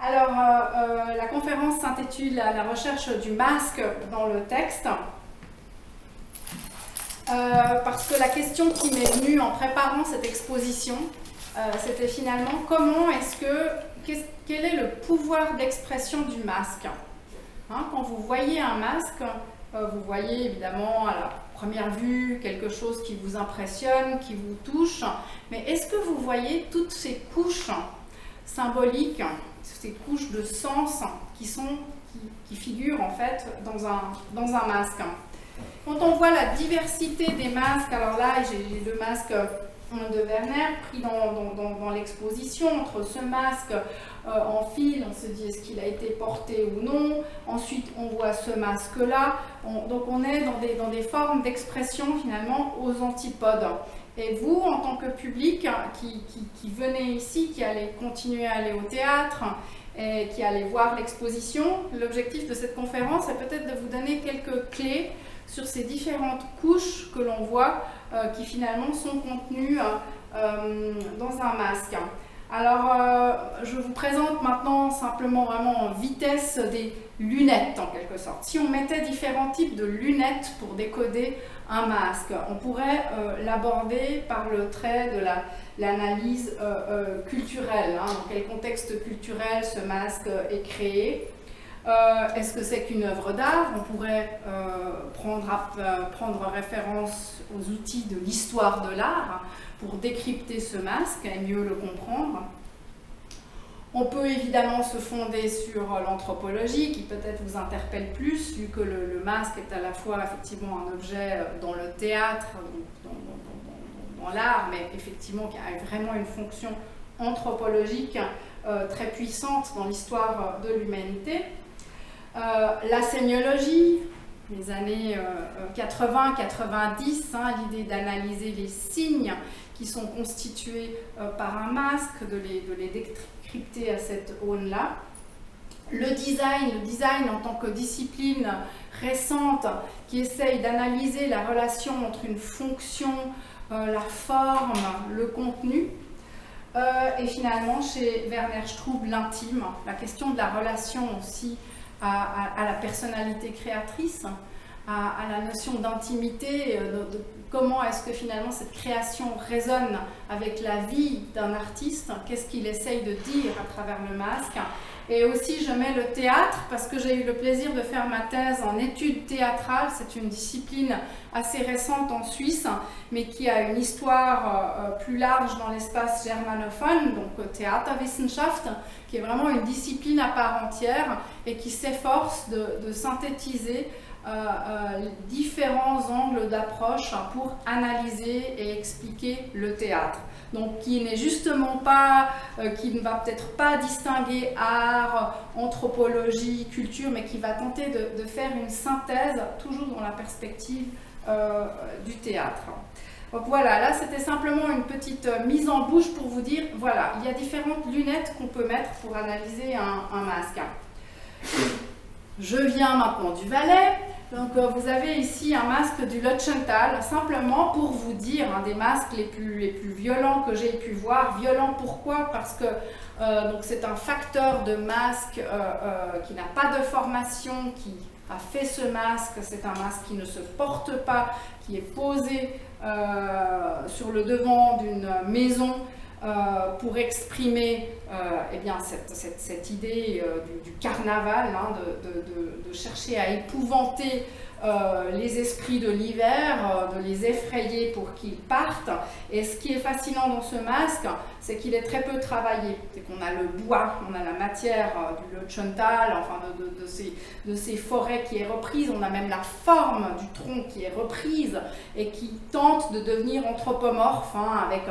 Alors, la conférence s'intitule « La recherche du masque dans le texte ». Parce que la question qui m'est venue en préparant cette exposition, c'était finalement quel est le pouvoir d'expression du masque, hein, quand vous voyez un masque, vous voyez évidemment à la première vue quelque chose qui vous impressionne, qui vous touche, mais est-ce que vous voyez toutes ces couches symboliques, ces couches de sens qui figurent en fait dans un masque? Quand on voit la diversité des masques, alors là j'ai deux masques de Werner pris dans l'exposition, entre ce masque en fil, on se dit est-ce qu'il a été porté ou non, ensuite on voit ce masque là, donc on est dans des formes d'expression finalement aux antipodes. Et vous, en tant que public qui venez ici, qui allez continuer à aller au théâtre, et qui allez voir l'exposition, l'objectif de cette conférence est peut-être de vous donner quelques clés sur ces différentes couches que l'on voit qui finalement sont contenues dans un masque. Alors, je vous présente maintenant simplement vraiment en vitesse des lunettes en quelque sorte. Si on mettait différents types de lunettes pour décoder un masque, on pourrait l'aborder par le trait de l'analyse culturelle, hein. Dans quel contexte culturel ce masque est créé? Est-ce que c'est qu'une œuvre d'art? On pourrait prendre référence aux outils de l'histoire de l'art pour décrypter ce masque et mieux le comprendre. On peut évidemment se fonder sur l'anthropologie qui peut-être vous interpelle plus, vu que le masque est à la fois effectivement un objet dans le théâtre, dans l'art, mais effectivement qui a vraiment une fonction anthropologique très puissante dans l'histoire de l'humanité. La sémiologie, les années 80-90, hein, l'idée d'analyser les signes qui sont constitués par un masque, de les décrypter à cette aune-là. Le design en tant que discipline récente qui essaye d'analyser la relation entre une fonction, la forme, le contenu. Et finalement, chez Werner Strub, l'intime, la question de la relation aussi à la personnalité créatrice, à la notion d'intimité, de comment est-ce que finalement cette création résonne avec la vie d'un artiste, qu'est-ce qu'il essaye de dire à travers le masque. Et aussi je mets le théâtre parce que j'ai eu le plaisir de faire ma thèse en études théâtrales. C'est une discipline assez récente en Suisse, mais qui a une histoire plus large dans l'espace germanophone, donc Theaterwissenschaft, qui est vraiment une discipline à part entière et qui s'efforce de synthétiser différents angles d'approche pour analyser et expliquer le théâtre. Donc qui n'est justement pas, qui ne va peut-être pas distinguer art, anthropologie, culture, mais qui va tenter de faire une synthèse, toujours dans la perspective du théâtre. Donc voilà, là c'était simplement une petite mise en bouche pour vous dire, voilà, il y a différentes lunettes qu'on peut mettre pour analyser un masque. Je viens maintenant du Valais. Donc vous avez ici un masque du Lötschental, simplement pour vous dire, un des masques les plus violents que j'ai pu voir. Violent pourquoi? Parce que c'est un facteur de masque qui n'a pas de formation, qui a fait ce masque. C'est un masque qui ne se porte pas, qui est posé sur le devant d'une maison pour exprimer eh bien, cette idée du carnaval, hein, de chercher à épouvanter les esprits de l'hiver, de les effrayer pour qu'ils partent. Et ce qui est fascinant dans ce masque, c'est qu'il est très peu travaillé. C'est qu'on a le bois, on a la matière du Lötschental, enfin de ces forêts qui est reprise. On a même la forme du tronc qui est reprise et qui tente de devenir anthropomorphe, hein, avec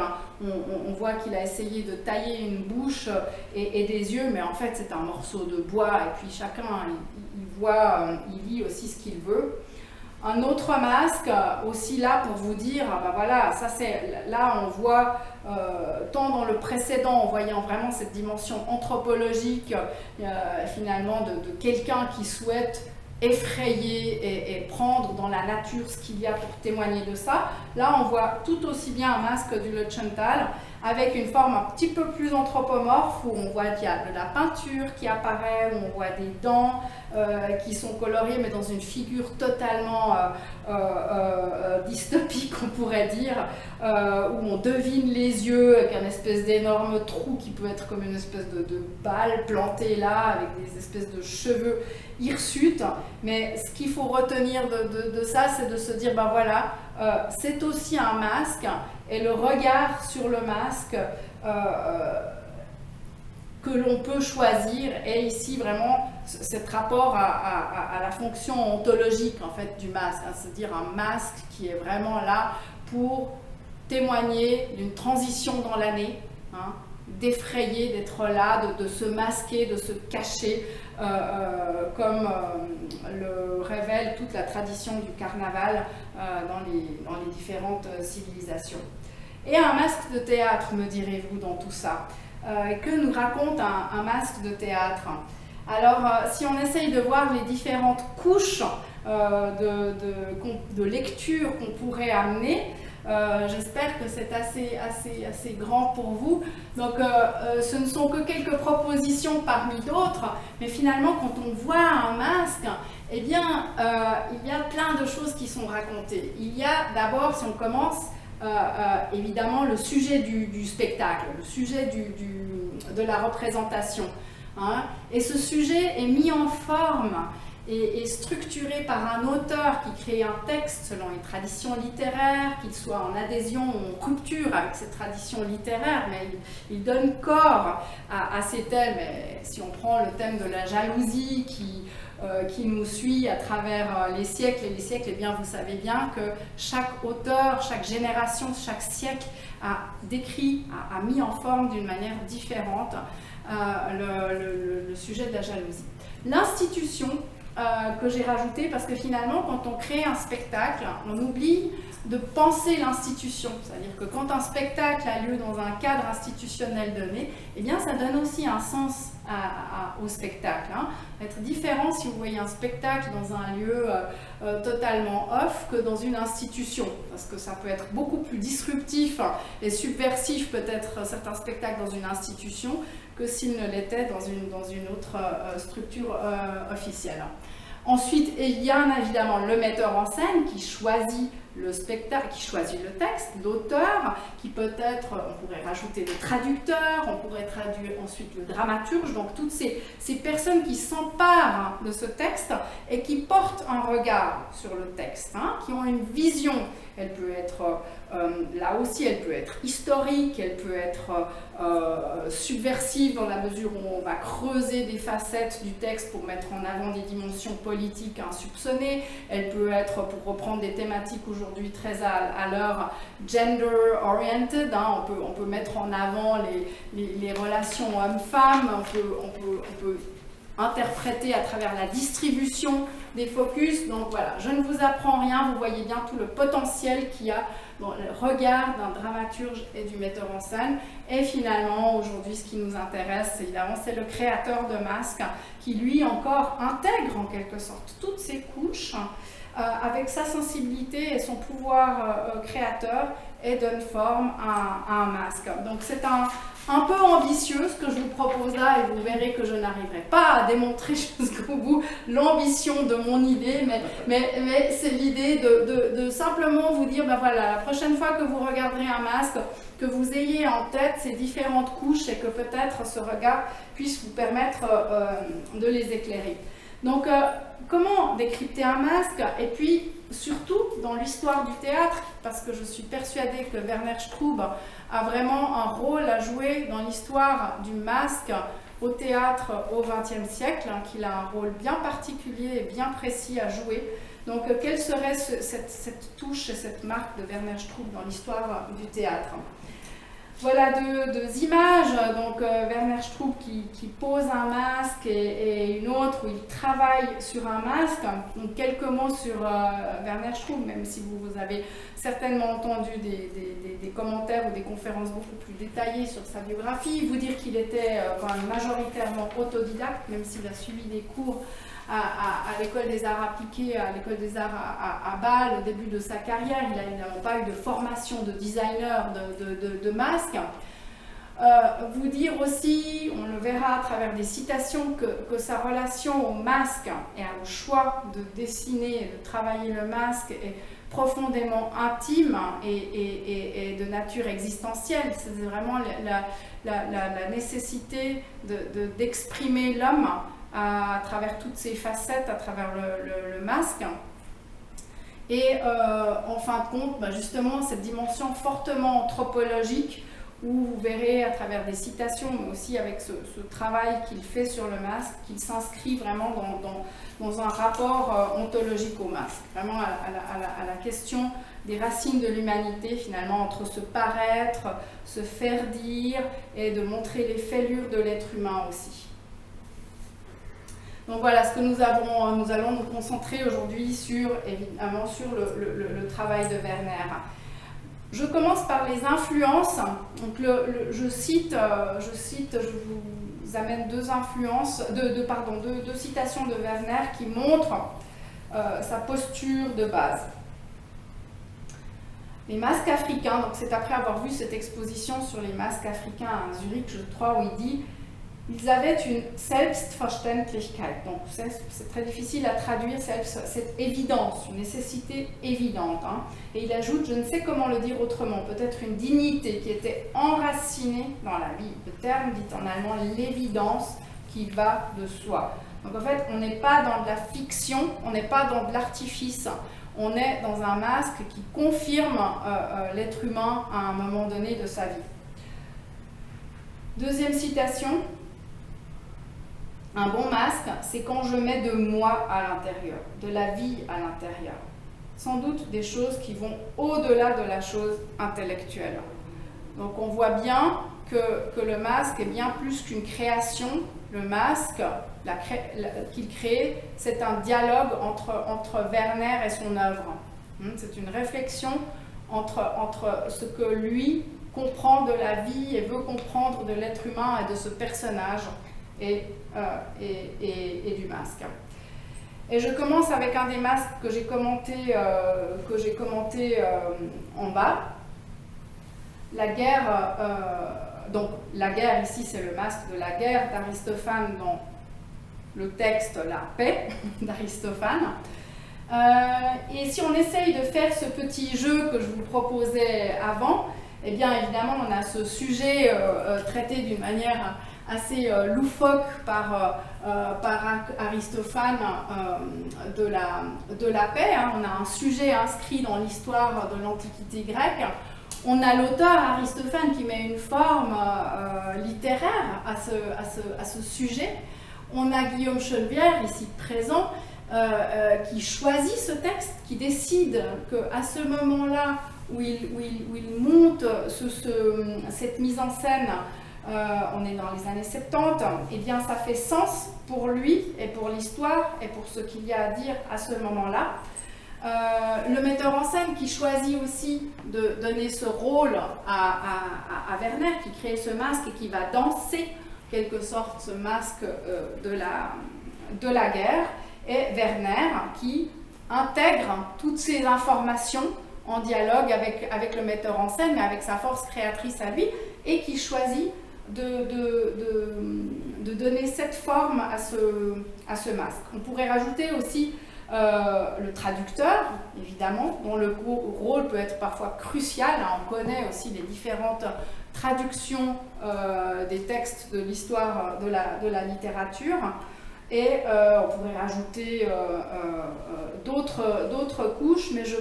on voit qu'il a essayé de tailler une bouche et des yeux, mais en fait c'est un morceau de bois et puis chacun il lit aussi ce qu'il veut. Un autre masque aussi là pour vous dire, ben voilà, ça c'est là on voit tant dans le précédent en voyant vraiment cette dimension anthropologique finalement de quelqu'un qui souhaite effrayer et prendre dans la nature ce qu'il y a pour témoigner de ça. Là on voit tout aussi bien un masque du Lötschental avec une forme un petit peu plus anthropomorphe où on voit qu'il y a de la peinture qui apparaît, où on voit des dents qui sont coloriées mais dans une figure totalement dystopique, on pourrait dire, où on devine les yeux avec un espèce d'énorme trou qui peut être comme une espèce de balle plantée là avec des espèces de cheveux hirsutes. Mais ce qu'il faut retenir de ça, c'est de se dire, ben voilà, c'est aussi un masque, et le regard sur le masque que l'on peut choisir est ici vraiment cet rapport à la fonction ontologique en fait du masque, hein, c'est-à-dire un masque qui est vraiment là pour témoigner d'une transition dans l'année, hein, d'effrayer, d'être là, de se masquer, de se cacher, comme le révèle toute la tradition du carnaval dans les différentes civilisations. Et un masque de théâtre, me direz-vous, dans tout ça, que nous raconte un masque de théâtre? Alors, si on essaye de voir les différentes couches de lecture qu'on pourrait amener, j'espère que c'est assez grand pour vous. Donc ce ne sont que quelques propositions parmi d'autres, mais finalement quand on voit un masque, eh bien il y a plein de choses qui sont racontées. Il y a d'abord, si on commence, évidemment le sujet du spectacle, le sujet de la représentation, hein, et ce sujet est mis en forme et structuré par un auteur qui crée un texte selon une tradition littéraire, qu'il soit en adhésion ou en rupture avec cette tradition littéraire, mais il donne corps à ces thèmes. Et si on prend le thème de la jalousie qui nous suit à travers les siècles et les siècles, eh bien vous savez bien que chaque auteur, chaque génération, chaque siècle a décrit, a mis en forme d'une manière différente le sujet de la jalousie. L'institution que j'ai rajouté, parce que finalement quand on crée un spectacle, on oublie de penser l'institution, c'est-à-dire que quand un spectacle a lieu dans un cadre institutionnel donné, eh bien ça donne aussi un sens au spectacle, hein. Être différent si vous voyez un spectacle dans un lieu totalement off que dans une institution, parce que ça peut être beaucoup plus disruptif et subversif peut-être certains spectacles dans une institution que s'ils ne l'étaient dans une autre structure officielle. Ensuite, il y a évidemment le metteur en scène qui choisit le spectacle, qui choisit le texte, l'auteur, qui peut être, on pourrait rajouter le traducteur, on pourrait traduire ensuite le dramaturge, donc toutes ces personnes qui s'emparent de ce texte et qui portent un regard sur le texte, hein, qui ont une vision. Elle peut être, là aussi, elle peut être historique, elle peut être subversive dans la mesure où on va creuser des facettes du texte pour mettre en avant des dimensions politiques insoupçonnées. Elle peut être, pour reprendre des thématiques aujourd'hui très à l'heure, gender-oriented, hein, on peut mettre en avant les relations hommes-femmes, on peut interpréter à travers la distribution des focus. Donc voilà, je ne vous apprends rien, vous voyez bien tout le potentiel qu'il y a dans le regard d'un dramaturge et du metteur en scène. Et finalement, aujourd'hui, ce qui nous intéresse, évidemment, c'est le créateur de masques qui, lui, encore intègre en quelque sorte toutes ces couches avec sa sensibilité et son pouvoir créateur et donne forme à un masque. Donc c'est un peu ambitieux ce que je vous propose là, et vous verrez que je n'arriverai pas à démontrer jusqu'au bout l'ambition de mon idée, mais c'est l'idée de simplement vous dire, ben voilà, la prochaine fois que vous regarderez un masque, que vous ayez en tête ces différentes couches et que peut-être ce regard puisse vous permettre de les éclairer. Donc, comment décrypter un masque? Et puis, surtout, dans l'histoire du théâtre, parce que je suis persuadée que Werner Strub a vraiment un rôle à jouer dans l'histoire du masque au théâtre au XXe siècle, hein, qu'il a un rôle bien particulier et bien précis à jouer. Donc, quelle serait cette touche et cette marque de Werner Strub dans l'histoire du théâtre? Voilà deux images, donc Werner Strub qui pose un masque et une autre où il travaille sur un masque. Donc quelques mots sur Werner Strub, même si vous avez certainement entendu des commentaires ou des conférences beaucoup plus détaillées sur sa biographie. Vous dire qu'il était quand même majoritairement autodidacte, même s'il a suivi des cours à l'école des arts appliqués, à l'école des arts à Bâle au début de sa carrière. Il n'a évidemment pas eu de formation de designer de masques. Vous dire aussi, on le verra à travers des citations, que sa relation au masque et au choix de dessiner et de travailler le masque est profondément intime et de nature existentielle. C'est vraiment la nécessité d'exprimer l'homme à travers toutes ses facettes, à travers le masque. Et en fin de compte, justement, cette dimension fortement anthropologique, où vous verrez à travers des citations, mais aussi avec ce travail qu'il fait sur le masque, qu'il s'inscrit vraiment dans un rapport ontologique au masque, vraiment à la question des racines de l'humanité, finalement, entre se paraître, se faire dire, et de montrer les fêlures de l'être humain aussi. Donc voilà ce que nous allons nous concentrer aujourd'hui sur, évidemment, sur le travail de Werner. Je commence par les influences. Donc je vous amène deux citations de Werner qui montrent sa posture de base. Les masques africains, donc c'est après avoir vu cette exposition sur les masques africains à Zurich, je crois, où il dit « Ils avaient une Selbstverständlichkeit ». Donc c'est très difficile à traduire, cette évidence, une nécessité évidente. Hein. Et il ajoute, je ne sais comment le dire autrement, peut-être une dignité qui était enracinée dans la vie. Le terme dit en allemand l'évidence qui va de soi. Donc en fait, on n'est pas dans de la fiction, on n'est pas dans de l'artifice. On est dans un masque qui confirme l'être humain à un moment donné de sa vie. Deuxième citation. Un bon masque, c'est quand je mets de moi à l'intérieur, de la vie à l'intérieur. Sans doute des choses qui vont au-delà de la chose intellectuelle. Donc on voit bien que le masque est bien plus qu'une création. Le masque qu'il crée, c'est un dialogue entre Werner et son œuvre. C'est une réflexion entre ce que lui comprend de la vie et veut comprendre de l'être humain et de ce personnage et du masque. Et je commence avec un des masques que j'ai commenté en bas. La guerre, donc la guerre ici c'est le masque de la guerre d'Aristophane dans le texte La paix d'Aristophane. Et si on essaye de faire ce petit jeu que je vous proposais avant, eh bien évidemment on a ce sujet traité d'une manière assez loufoque par Aristophane de la paix. Hein. On a un sujet inscrit dans l'histoire de l'Antiquité grecque. On a l'auteur Aristophane qui met une forme littéraire à ce sujet. On a Guillaume Chenevière, ici présent, qui choisit ce texte, qui décide qu'à ce moment-là où il monte cette mise en scène, on est dans les années 70, eh bien ça fait sens pour lui et pour l'histoire et pour ce qu'il y a à dire à ce moment-là. Le metteur en scène qui choisit aussi de donner ce rôle à Werner, qui crée ce masque et qui va danser en quelque sorte ce masque de la guerre, et Werner qui intègre toutes ces informations en dialogue avec le metteur en scène, mais avec sa force créatrice à lui, et qui choisit de donner cette forme à ce masque. On pourrait rajouter aussi le traducteur, évidemment, dont le rôle peut être parfois crucial. On connaît aussi les différentes traductions des textes de l'histoire de la littérature. Et on pourrait rajouter d'autres couches, mais je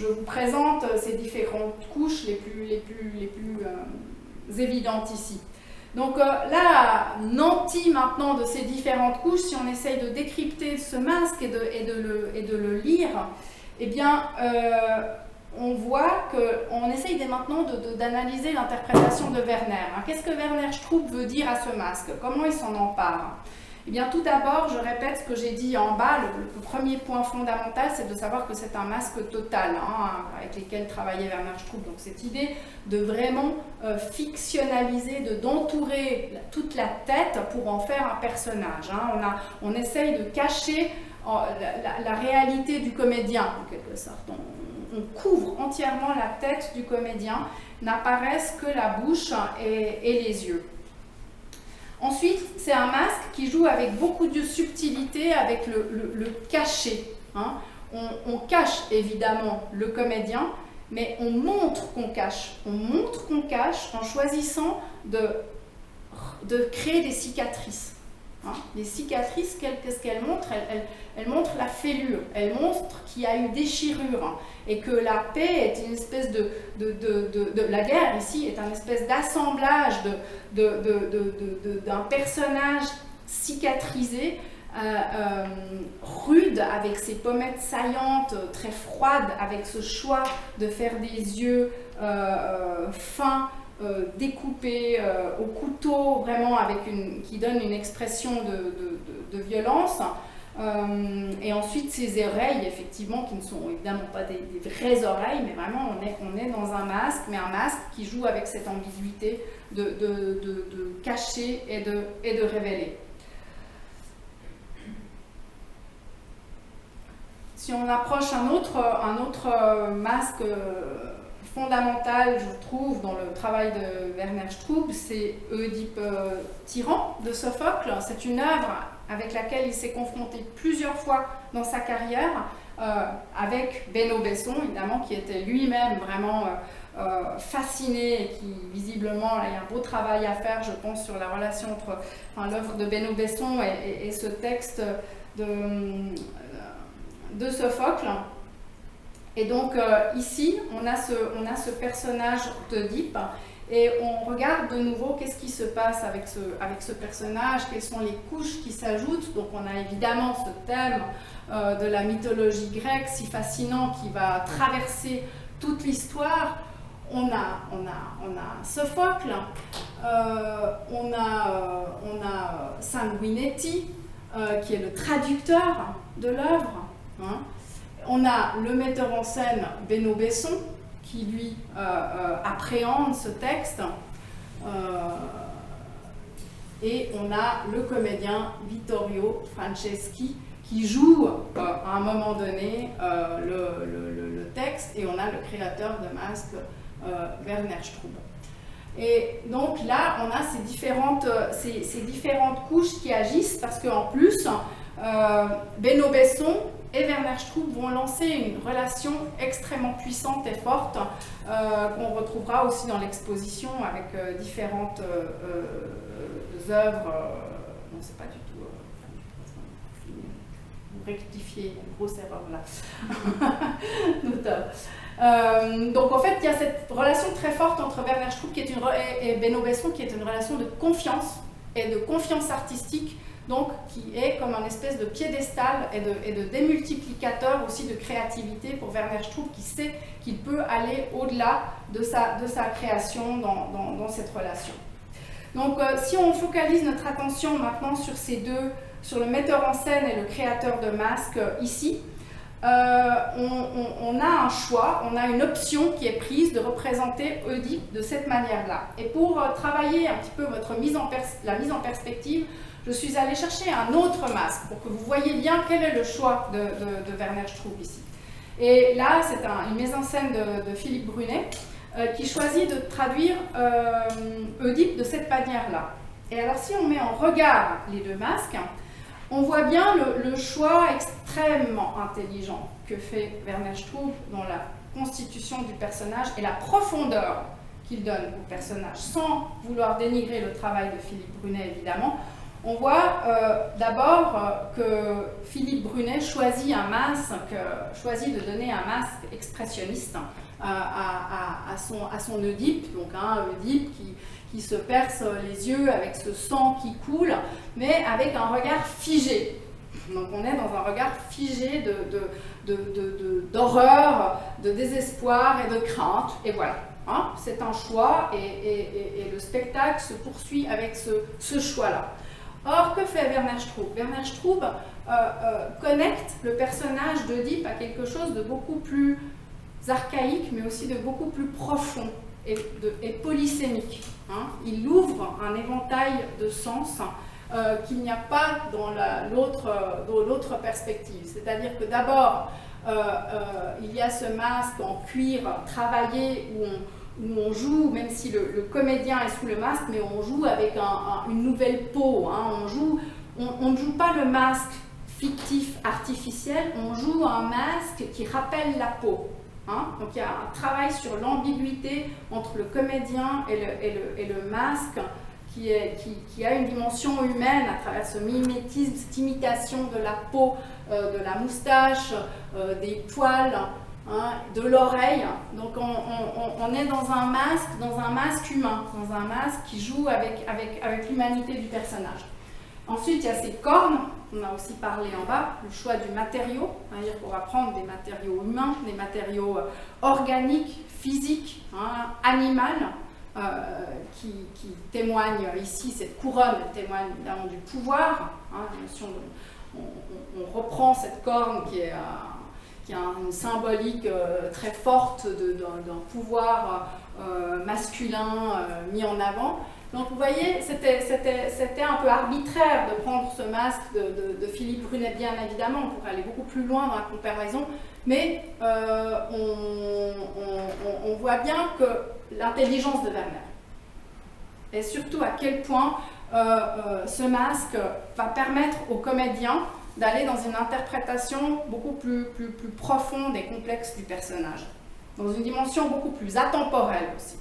vous présente ces différentes couches les plus évidentes ici. Donc là, nanti maintenant de ces différentes couches, si on essaye de décrypter ce masque et de le lire, eh bien, on voit qu'on essaye dès maintenant d'analyser l'interprétation de Werner. Qu'est-ce que Werner Stroop veut dire à ce masque? Comment il s'en empare? Eh bien, tout d'abord, je répète ce que j'ai dit en bas. Le premier point fondamental, c'est de savoir que c'est un masque total, avec lequel travaillait Werner Stroop. Donc, cette idée de vraiment fictionnaliser, d'entourer toute la tête pour en faire un personnage. On essaye de cacher la réalité du comédien, en quelque sorte. on couvre entièrement la tête du comédien, n'apparaissent que la bouche et les yeux. Ensuite, c'est un masque qui joue avec beaucoup de subtilité, avec le cachet. Hein. On cache évidemment le comédien, mais on montre qu'on cache. On montre qu'on cache en choisissant de créer des cicatrices. Hein. Les cicatrices, qu'est-ce qu'elles montrent? Elles montrent la fêlure, elles montrent qu'il y a eu déchirure, hein, et que la paix est une espèce la guerre ici est un espèce d'assemblage d'un personnage cicatrisé, rude, avec ses pommettes saillantes, très froides, avec ce choix de faire des yeux fins, découpés au couteau, vraiment qui donne une expression de violence. Et ensuite ces oreilles, effectivement, qui ne sont évidemment pas des vraies oreilles, mais vraiment on est dans un masque, mais un masque qui joue avec cette ambiguïté de cacher et de révéler. Si on approche un autre masque fondamental, je trouve, dans le travail de Werner Straub, c'est Oedipe tyran de Sophocle. C'est une œuvre avec laquelle il s'est confronté plusieurs fois dans sa carrière, avec Benno Besson, évidemment, qui était lui-même vraiment fasciné et qui, visiblement, là, il y a un beau travail à faire, je pense, sur la relation entre l'œuvre de Benno Besson et ce texte de Sophocle. Et donc ici, on a ce personnage d'Oedipe, et on regarde de nouveau qu'est-ce qui se passe avec ce personnage, quelles sont les couches qui s'ajoutent. Donc on a évidemment ce thème de la mythologie grecque si fascinant qui va traverser toute l'histoire. On a Sophocle, on a Sanguinetti, qui est le traducteur de l'œuvre. Hein. On a le metteur en scène Benno Besson, qui lui appréhende ce texte, et on a le comédien Vittorio Franceschi qui joue à un moment donné le texte, et on a le créateur de masques Werner Straub. Et donc là, on a ces différentes couches qui agissent, parce qu'en plus, Benno Besson et Werner Straub vont lancer une relation extrêmement puissante et forte, qu'on retrouvera aussi dans l'exposition avec différentes œuvres. Non, c'est pas du tout. Vous rectifiez, une grosse erreur là. Notable. Donc en fait, il y a cette relation très forte entre Werner Straub et Benno Besson, qui est une relation de confiance et de confiance artistique, donc qui est comme un espèce de piédestal et de démultiplicateur aussi de créativité pour Werner Straub, qui sait qu'il peut aller au-delà de sa création dans cette relation. Donc si on focalise notre attention maintenant sur ces deux, sur le metteur en scène et le créateur de masques ici, on a un choix, on a une option qui est prise de représenter Oedipe de cette manière-là. Et pour travailler un petit peu la mise en perspective, je suis allée chercher un autre masque pour que vous voyez bien quel est le choix de Werner Straub ici. Et là, c'est une mise en scène de Philippe Brunet qui choisit de traduire Oedipe de cette manière-là. Et alors, si on met en regard les deux masques, on voit bien le choix extrêmement intelligent que fait Werner Straub dans la constitution du personnage et la profondeur qu'il donne au personnage, sans vouloir dénigrer le travail de Philippe Brunet, évidemment. On voit d'abord que Philippe Brunet choisit de donner un masque expressionniste à son Oedipe, donc un Oedipe qui se perce les yeux avec ce sang qui coule, mais avec un regard figé. Donc on est dans un regard figé d'horreur, de désespoir et de crainte, et voilà. Hein, c'est un choix, et le spectacle se poursuit avec ce choix-là. Or, que fait Werner Straub? Werner Straub connecte le personnage d'Oedipe à quelque chose de beaucoup plus archaïque, mais aussi de beaucoup plus profond et polysémique. Hein. Il ouvre un éventail de sens qu'il n'y a pas dans l'autre perspective. C'est-à-dire que d'abord, il y a ce masque en cuir travaillé où on joue, même si le comédien est sous le masque, mais on joue avec une nouvelle peau. Hein. On ne joue pas le masque fictif, artificiel, on joue un masque qui rappelle la peau. Hein. Donc il y a un travail sur l'ambiguïté entre le comédien et le masque qui a une dimension humaine à travers ce mimétisme, cette imitation de la peau, de la moustache, des poils, hein, de l'oreille. Donc on est dans un masque humain, dans un masque qui joue avec l'humanité du personnage. Ensuite, il y a ces cornes, on a aussi parlé en bas, le choix du matériau, c'est-à-dire qu'on va prendre des matériaux humains, des matériaux organiques, physiques, hein, animaux, qui témoignent ici, cette couronne témoigne évidemment du pouvoir. Hein, on reprend cette corne qui a une symbolique très forte d'un pouvoir masculin mis en avant. Donc vous voyez, c'était un peu arbitraire de prendre ce masque de Philippe Brunet, bien évidemment, on pourrait aller beaucoup plus loin dans la comparaison, mais on voit bien que l'intelligence de Werner, et surtout à quel point ce masque va permettre aux comédiens d'aller dans une interprétation beaucoup plus profonde et complexe du personnage, dans une dimension beaucoup plus atemporelle aussi.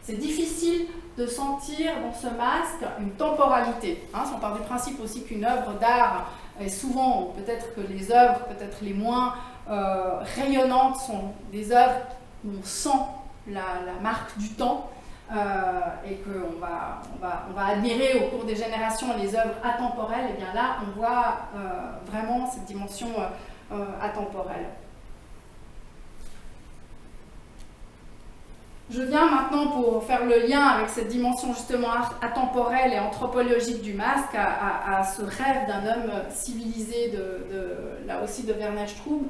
C'est difficile de sentir dans ce masque une temporalité. Hein, si on part du principe aussi qu'une œuvre d'art, et souvent peut-être que les œuvres peut-être les moins rayonnantes sont des œuvres où on sent la marque du temps, et qu'on va admirer au cours des générations les œuvres atemporelles, et bien là on voit vraiment cette dimension atemporelle. Je viens maintenant, pour faire le lien avec cette dimension justement atemporelle et anthropologique du masque, à ce rêve d'un homme civilisé, là aussi de Werner Straub,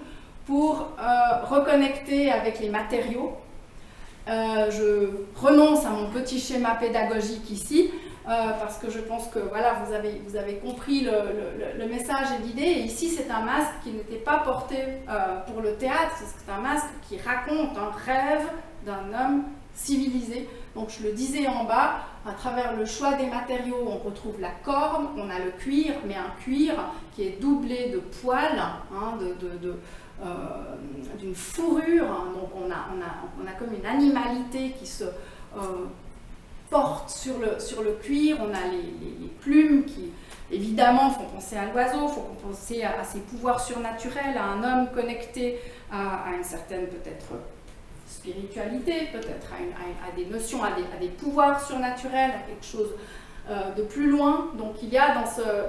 pour reconnecter avec les matériaux. Je renonce à mon petit schéma pédagogique ici, parce que je pense que voilà, vous avez compris le message et l'idée. Et ici, c'est un masque qui n'était pas porté pour le théâtre, c'est un masque qui raconte un rêve d'un homme civilisé. Donc je le disais en bas, à travers le choix des matériaux, on retrouve la corne, on a le cuir, mais un cuir qui est doublé de poils, hein, d'une fourrure, hein. Donc on a comme une animalité qui se porte sur le cuir. On a les plumes qui évidemment font penser à l'oiseau, font penser à ses pouvoirs surnaturels, à un homme connecté à une certaine peut-être spiritualité, peut-être à des notions, à des pouvoirs surnaturels, à quelque chose de plus loin. Donc il y a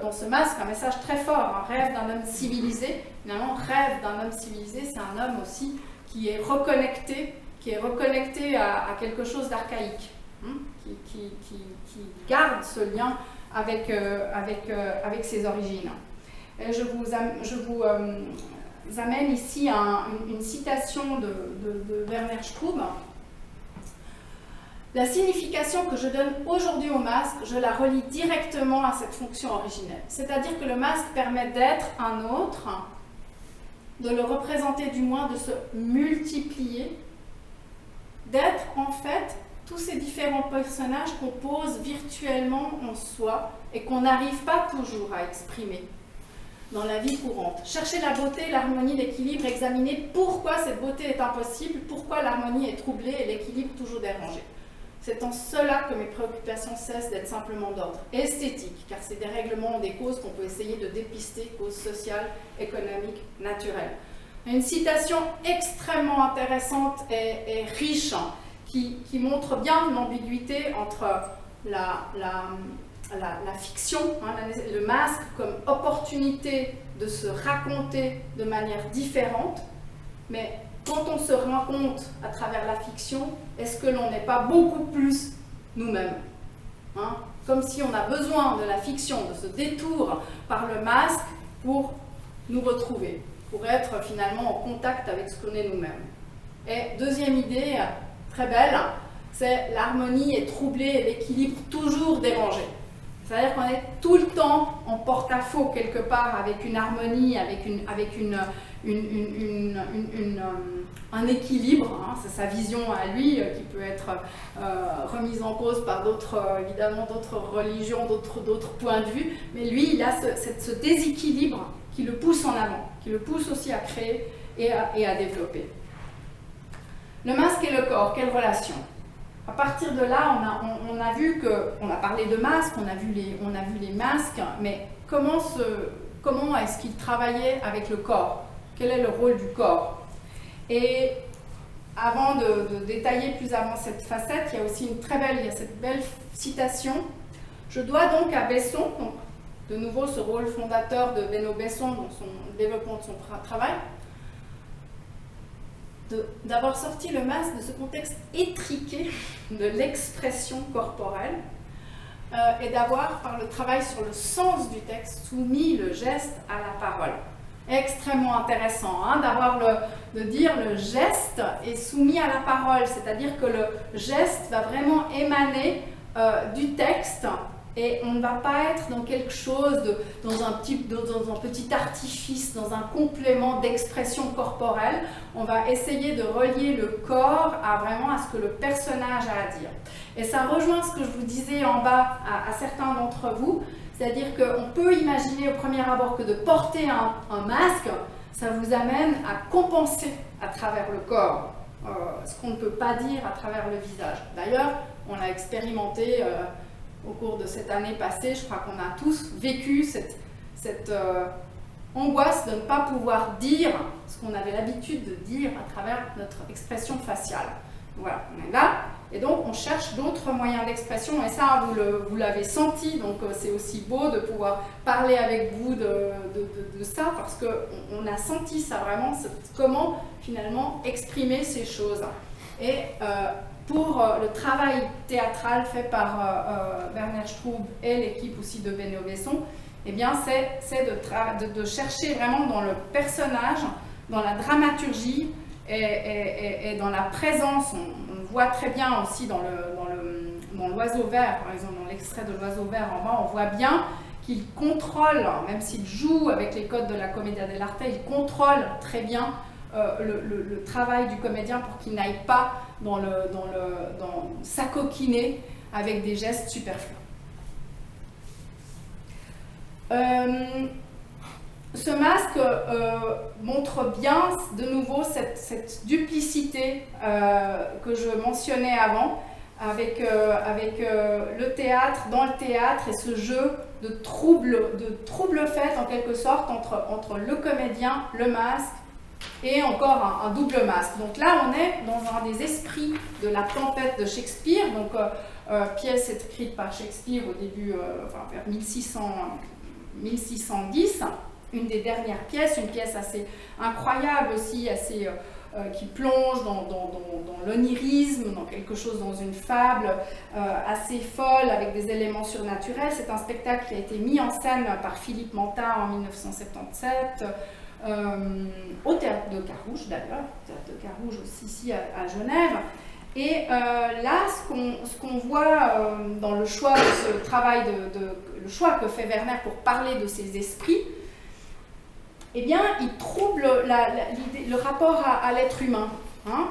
dans ce masque un message très fort, un rêve d'un homme civilisé. Finalement, rêve d'un homme civilisé, c'est un homme aussi qui est reconnecté à quelque chose d'archaïque, hein, qui garde ce lien avec ses origines. Et je vous amène ici une citation de Werner Straub. La signification que je donne aujourd'hui au masque, je la relie directement à cette fonction originelle. C'est-à-dire que le masque permet d'être un autre, de le représenter du moins, de se multiplier, d'être en fait tous ces différents personnages qu'on pose virtuellement en soi et qu'on n'arrive pas toujours à exprimer dans la vie courante. Chercher la beauté, l'harmonie, l'équilibre, examiner pourquoi cette beauté est impossible, pourquoi l'harmonie est troublée et l'équilibre toujours dérangé. C'est en cela que mes préoccupations cessent d'être simplement d'ordre esthétique, car c'est des règlements ou des causes qu'on peut essayer de dépister, causes sociales, économiques, naturelles. Une citation extrêmement intéressante et riche, qui montre bien l'ambiguïté entre la fiction, hein, le masque comme opportunité de se raconter de manière différente, mais quand on se rend compte à travers la fiction, est-ce que l'on n'est pas beaucoup plus nous-mêmes, hein? Comme si on a besoin de la fiction, de ce détour par le masque pour nous retrouver, pour être finalement en contact avec ce qu'on est nous-mêmes. Et deuxième idée, très belle, c'est l'harmonie est troublée et l'équilibre toujours dérangé. C'est-à-dire qu'on est tout le temps en porte-à-faux quelque part avec une harmonie, avec un équilibre. Hein. C'est sa vision à lui qui peut être remise en cause par évidemment d'autres religions, d'autres points de vue. Mais lui, il a ce déséquilibre qui le pousse en avant, qui le pousse aussi à créer et à développer. Le masque et le corps, quelle relation? À partir de là, on a vu qu'on a parlé de masques, on a vu les masques, mais comment est-ce qu'il travaillait avec le corps? Quel est le rôle du corps? Et avant de détailler plus avant cette facette, il y a aussi cette belle citation. Je dois donc à Besson, donc de nouveau ce rôle fondateur de Benno Besson dans son développement de son travail, d'avoir sorti le masque de ce contexte étriqué de l'expression corporelle et d'avoir, par le travail sur le sens du texte, soumis le geste à la parole. Extrêmement intéressant, hein, de dire le geste est soumis à la parole, c'est-à-dire que le geste va vraiment émaner du texte et on ne va pas être dans quelque chose, dans un petit artifice, dans un complément d'expression corporelle. On va essayer de relier le corps à ce que le personnage a à dire. Et ça rejoint ce que je vous disais en bas à certains d'entre vous, c'est-à-dire qu'on peut imaginer au premier abord que de porter un masque, ça vous amène à compenser à travers le corps ce qu'on ne peut pas dire à travers le visage. D'ailleurs, on l'a expérimenté au cours de cette année passée, je crois qu'on a tous vécu cette angoisse de ne pas pouvoir dire ce qu'on avait l'habitude de dire à travers notre expression faciale. Voilà, on est là, et donc on cherche d'autres moyens d'expression, et ça, vous l'avez senti, donc c'est aussi beau de pouvoir parler avec vous de ça, parce qu'on a senti ça vraiment, comment finalement exprimer ces choses. Et pour le travail théâtral fait par Werner Strub et l'équipe aussi de Benno Besson, eh bien c'est de chercher vraiment dans le personnage, dans la dramaturgie et dans la présence. On le voit très bien aussi dans l'Oiseau vert, par exemple, dans l'extrait de l'Oiseau vert en bas, on voit bien qu'il contrôle, même s'il joue avec les codes de la Commedia dell'arte, il contrôle très bien le travail du comédien pour qu'il n'aille pas dans s'acoquiner avec des gestes superflus. Ce masque montre bien de nouveau cette duplicité que je mentionnais avant avec le théâtre, dans le théâtre, et ce jeu de trouble fait en quelque sorte entre le comédien, le masque, et encore un double masque. Donc là, on est dans un des esprits de la tempête de Shakespeare, donc pièce écrite par Shakespeare au début, vers 1610, une des dernières pièces, une pièce assez incroyable aussi, qui plonge dans l'onirisme, dans quelque chose, dans une fable assez folle, avec des éléments surnaturels. C'est un spectacle qui a été mis en scène par Philippe Manta en 1977, au Théâtre de Carouge d'ailleurs, Théâtre de Carouge aussi ici à Genève. Et là, ce qu'on voit dans le choix de ce travail, le choix que fait Werner pour parler de ces esprits, eh bien, il trouble le rapport à l'être humain. Hein.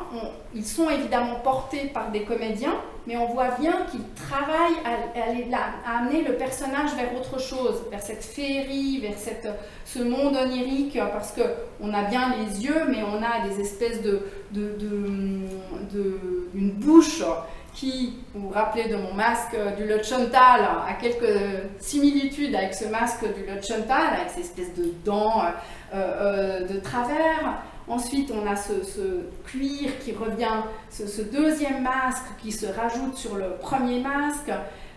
Ils sont évidemment portés par des comédiens, mais on voit bien qu'ils travaillent à amener le personnage vers autre chose, vers cette féerie, vers ce monde onirique, parce qu'on a bien les yeux, mais on a des espèces une bouche qui, vous vous rappelez de mon masque du Lötschental, a quelques similitudes avec ce masque du Lötschental, avec ces espèces de dents de travers. Ensuite, on a ce cuir qui revient, ce deuxième masque qui se rajoute sur le premier masque,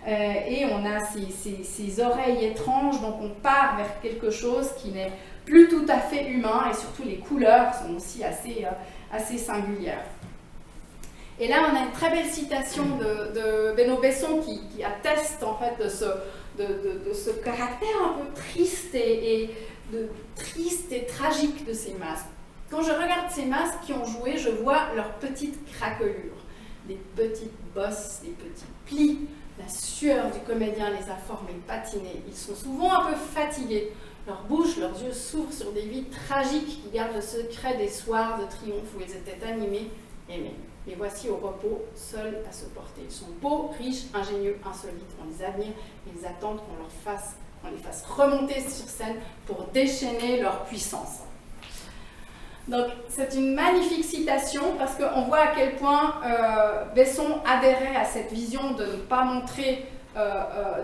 et on a ces oreilles étranges, donc on part vers quelque chose qui n'est plus tout à fait humain, et surtout les couleurs sont aussi assez singulières. Et là, on a une très belle citation de Benno Besson qui atteste en fait de ce caractère un peu triste et tragique de ces masques. Quand je regarde ces masques qui ont joué, je vois leurs petites craquelures, des petites bosses, des petits plis La sueur du comédien les a formés patinés. Ils sont souvent un peu fatigués. Leur bouche, leurs yeux s'ouvrent sur des vies tragiques qui gardent le secret des soirs de triomphe où ils étaient animés, aimés. Les voici au repos, seuls à se porter. Ils sont beaux, riches, ingénieux, insolites. On les admire, ils attendent qu'on les fasse remonter sur scène pour déchaîner leur puissance. Donc c'est une magnifique citation parce qu'on voit à quel point Besson adhérait à cette vision de ne pas montrer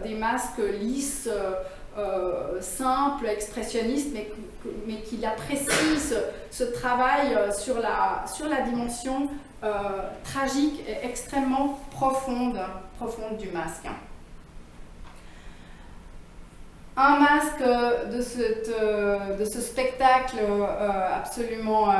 des masques lisses, simple, expressionniste, mais qu'il apprécie ce travail sur la dimension tragique et extrêmement profonde du masque. Un masque de ce spectacle absolument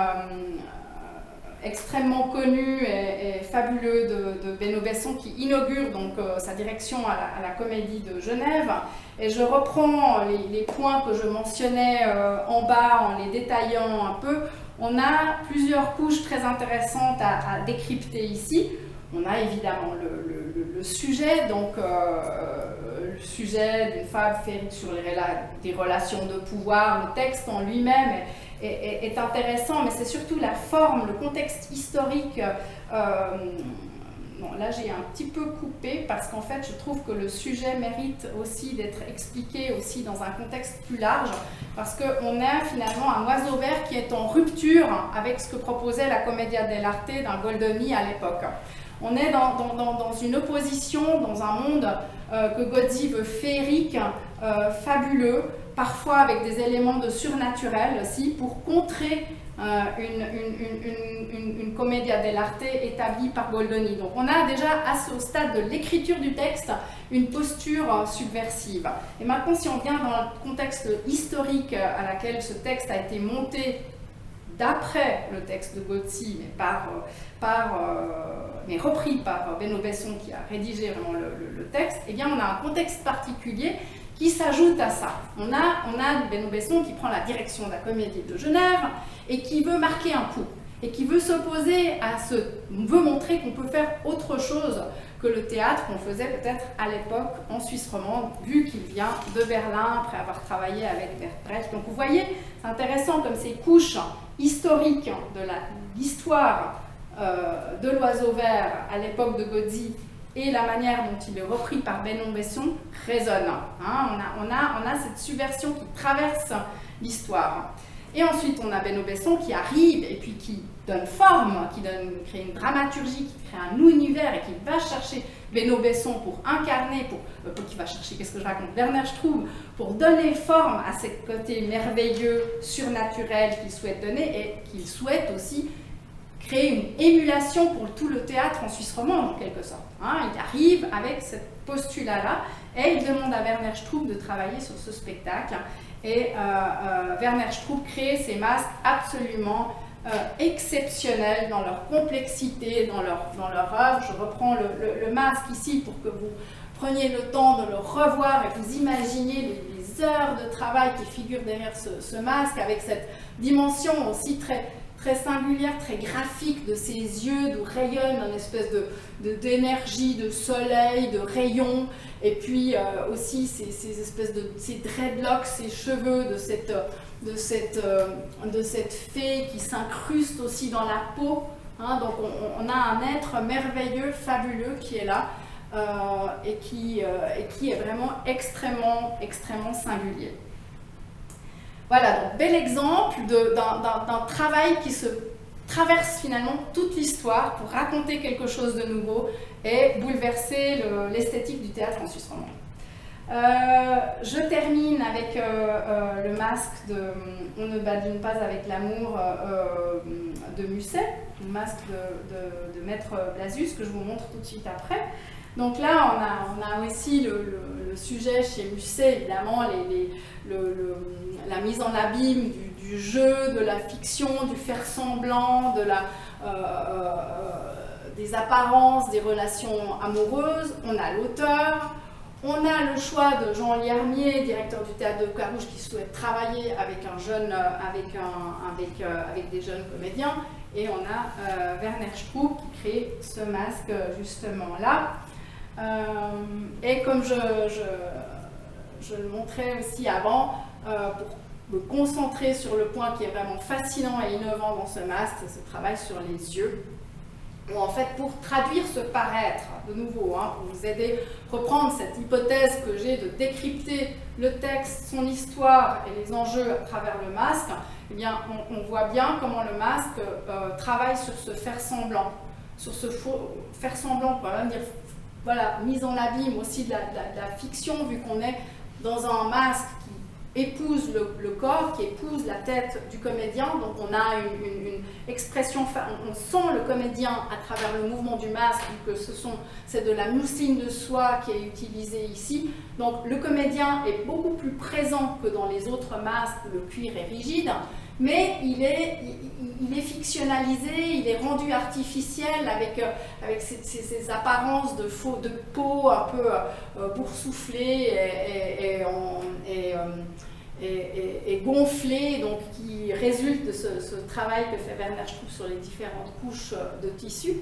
extrêmement connu et fabuleux de Benno Besson qui inaugure donc sa direction à la Comédie de Genève. Et je reprends les points que je mentionnais en bas en les détaillant un peu. On a plusieurs couches très intéressantes à décrypter ici. On a évidemment le sujet, donc le sujet d'une fable féerique sur des relations de pouvoir. Le texte en lui-même est intéressant, mais c'est surtout la forme, le contexte historique. Bon, là j'ai un petit peu coupé parce qu'en fait je trouve que le sujet mérite aussi d'être expliqué aussi dans un contexte plus large, parce qu'on a finalement un oiseau vert qui est en rupture avec ce que proposait la Commedia dell'arte d'un Goldoni à l'époque. On est dans une opposition, dans un monde que Gozzi veut féerique, fabuleux, parfois avec des éléments de surnaturel aussi, pour contrer une Commedia dell'arte établie par Goldoni. Donc on a déjà au stade de l'écriture du texte une posture subversive. Et maintenant, si on vient dans le contexte historique à laquelle ce texte a été monté d'après le texte de Gozzi, mais repris par Benno Besson qui a rédigé vraiment le texte, eh bien on a un contexte particulier qui s'ajoute à ça. On a Benno Besson qui prend la direction de la Comédie de Genève et qui veut marquer un coup, et qui veut s'opposer veut montrer qu'on peut faire autre chose que le théâtre qu'on faisait peut-être à l'époque en Suisse romande, vu qu'il vient de Berlin après avoir travaillé avec Bert Brecht. Donc vous voyez, c'est intéressant comme ces couches historiques de l'histoire de l'oiseau vert à l'époque de Gozzi et la manière dont il est repris par Benno Besson résonnent. Hein, on a cette subversion qui traverse l'histoire. Et ensuite, on a Benno Besson qui arrive et puis qui donne forme, qui crée une dramaturgie, qui crée un univers et qui va chercher Benno Besson pour incarner, qui va chercher, qu'est-ce que je raconte, Werner Strub, pour donner forme à ce côté merveilleux, surnaturel qu'il souhaite donner et qu'il souhaite aussi créer une émulation pour tout le théâtre en Suisse romande, en quelque sorte. Hein, il arrive avec ce postulat-là et il demande à Werner Strub de travailler sur ce spectacle. Et Werner Strub crée ces masques absolument exceptionnels dans leur complexité, dans leur œuvre. Je reprends le masque ici pour que vous preniez le temps de le revoir et vous imaginiez les heures de travail qui figurent derrière ce masque, avec cette dimension aussi très singulière, très graphique de ses yeux, d'où rayonne une espèce d'énergie, de soleil, de rayons, et puis aussi ces espèces ces dreadlocks, ces cheveux de cette fée qui s'incruste aussi dans la peau. Hein, donc on a un être merveilleux, fabuleux qui est là et qui est vraiment extrêmement, extrêmement singulier. Voilà, donc bel exemple d'un travail qui se traverse finalement toute l'histoire pour raconter quelque chose de nouveau et bouleverser l'esthétique du théâtre en Suisse romande. Je termine avec le masque de On ne badine pas avec l'amour de Musset, le masque de Maître Blasius que je vous montre tout de suite après. Donc là, on a aussi le sujet chez Musset, évidemment, la mise en abîme du jeu, de la fiction, du faire semblant, des apparences, des relations amoureuses. On a l'auteur, on a le choix de Jean Liermier, directeur du théâtre de Carouge, qui souhaite travailler avec avec des jeunes comédiens, et on a Werner Strub qui crée ce masque justement là. Et comme je le montrais aussi avant, pour me concentrer sur le point qui est vraiment fascinant et innovant dans ce masque, c'est ce travail sur les yeux. Où en fait, pour traduire ce paraître, de nouveau, pour vous aider à reprendre cette hypothèse que j'ai de décrypter le texte, son histoire et les enjeux à travers le masque, eh bien, on voit bien comment le masque travaille sur ce faire semblant, sur ce faux faire semblant, voilà, mise en abîme aussi de la fiction, vu qu'on est dans un masque qui épouse le corps, qui épouse la tête du comédien. Donc on a une expression, on sent le comédien à travers le mouvement du masque, vu que c'est de la mousseline de soie qui est utilisée ici. Donc le comédien est beaucoup plus présent que dans les autres masques où le cuir est rigide, mais il est fictionnalisé, il est rendu artificiel avec ces apparences de peau un peu boursouflée et gonflée, donc qui résulte de ce travail que fait Werner Stroop sur les différentes couches de tissu,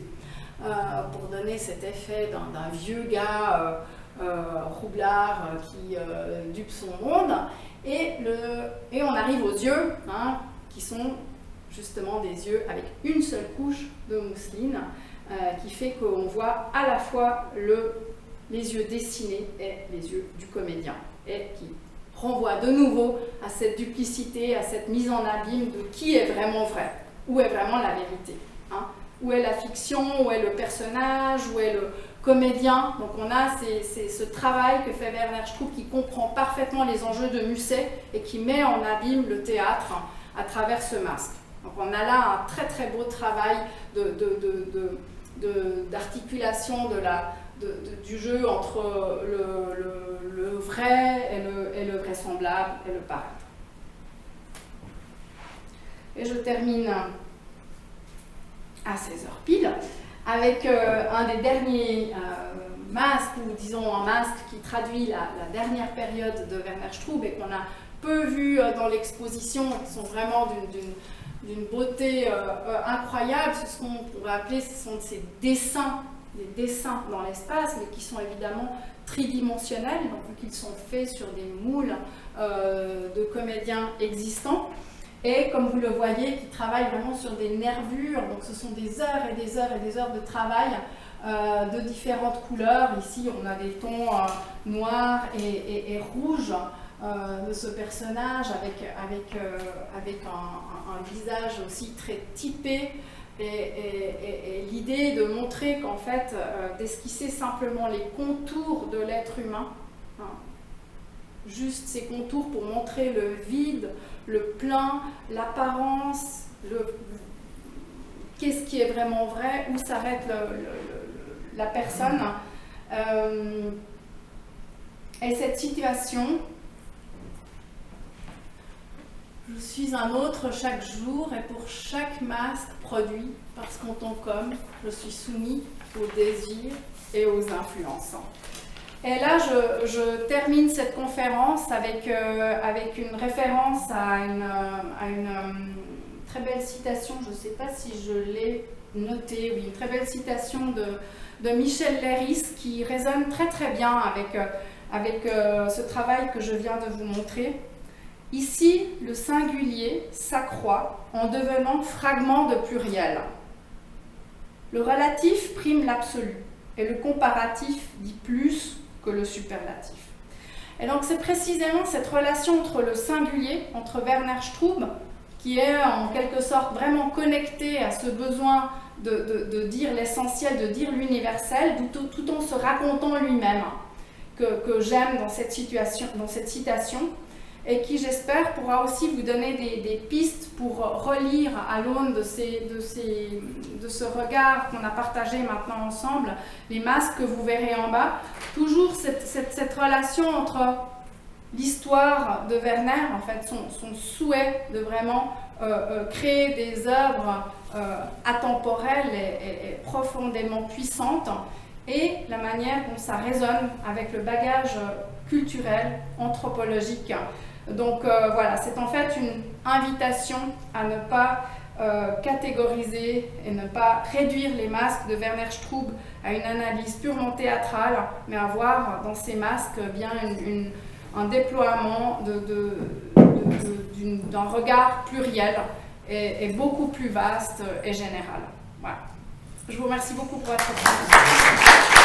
pour donner cet effet d'un vieux gars roublard qui dupe son monde. Et on arrive aux yeux, qui sont justement des yeux avec une seule couche de mousseline, qui fait qu'on voit à la fois les yeux dessinés et les yeux du comédien, et qui renvoie de nouveau à cette duplicité, à cette mise en abîme de qui est vraiment vrai, où est vraiment la vérité, où est la fiction, où est le personnage, où est le comédien. Donc on a ce travail que fait Werner Stroop, qui comprend parfaitement les enjeux de Musset et qui met en abîme le théâtre à travers ce masque. Donc on a là un très très beau travail d'articulation du jeu entre le vrai et le vraisemblable et le paraître. Et je termine à 16h pile avec un des derniers masques, ou disons un masque qui traduit la dernière période de Werner Stroop et qu'on a peu vu dans l'exposition, qui sont vraiment d'une beauté incroyable. Ce qu'on pourrait appeler, ce sont ces dessins, des dessins dans l'espace, mais qui sont évidemment tridimensionnels, donc vu qu'ils sont faits sur des moules de comédiens existants. Et comme vous le voyez, qui travaillent vraiment sur des nervures, donc ce sont des heures et des heures et des heures de travail de différentes couleurs. Ici, on a des tons noirs et rouges de ce personnage, avec un visage aussi très typé, et l'idée de montrer qu'en fait, d'esquisser simplement les contours de l'être humain, juste ces contours pour montrer le vide, le plein, l'apparence, qu'est-ce qui est vraiment vrai, où s'arrête la personne. Et cette situation, je suis un autre chaque jour, et pour chaque masque produit, parce qu'en tant qu'homme, je suis soumis aux désirs et aux influences. Et là, je termine cette conférence avec une référence à une très belle citation, je ne sais pas si je l'ai notée, oui, une très belle citation de Michel Leiris, qui résonne très très bien avec ce travail que je viens de vous montrer. Ici, le singulier s'accroît en devenant fragment de pluriel. Le relatif prime l'absolu, et le comparatif dit plus que le superlatif. Et donc c'est précisément cette relation entre le singulier, entre Werner Stroop, qui est en quelque sorte vraiment connecté à ce besoin de dire l'essentiel, de dire l'universel, tout en se racontant lui-même, que j'aime dans cette citation, et qui, j'espère, pourra aussi vous donner des pistes pour relire à l'aune de ce regard qu'on a partagé maintenant ensemble, les masques que vous verrez en bas, toujours cette relation entre l'histoire de Werner, en fait, son souhait de vraiment créer des œuvres atemporelles et profondément puissantes, et la manière dont ça résonne avec le bagage culturel, anthropologique. Donc voilà, c'est en fait une invitation à ne pas catégoriser et ne pas réduire les masques de Werner Strub à une analyse purement théâtrale, mais avoir dans ces masques bien un déploiement d'un regard pluriel et beaucoup plus vaste et général. Voilà. Je vous remercie beaucoup pour votre attention.